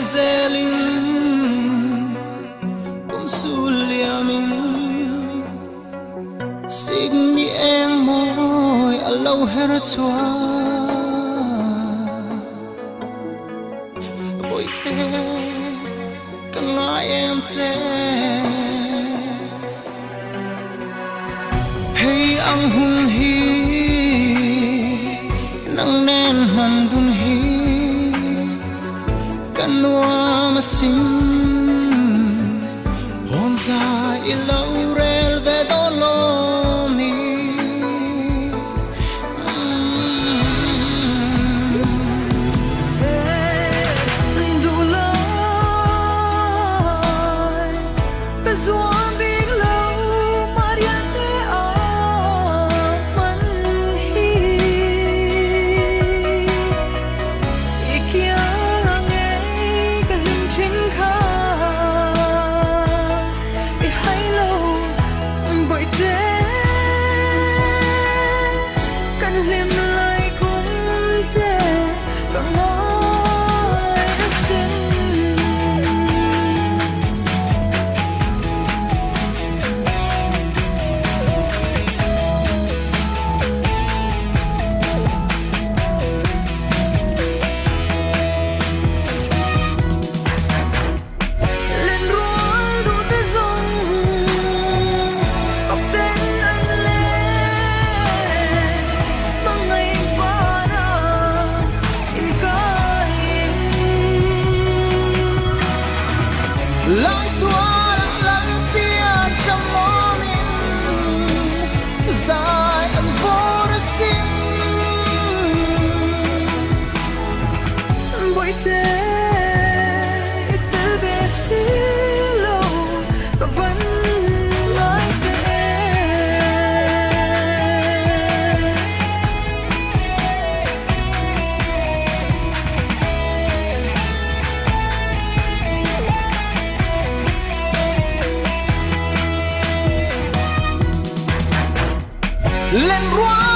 zelin cũng su liamin xin đi em môi ở lâu hết xóa bồi tê càng ngại em sẽ hey ang hung hi nang nen man dun hi kanua masin hon za ilau rel ve dolomi dulai bezuan big lau mariane a man hi ikia lang tua lang pia trong morning dài anh vô đã xin bội thế từ bé xí lâu và vẫn nói về lên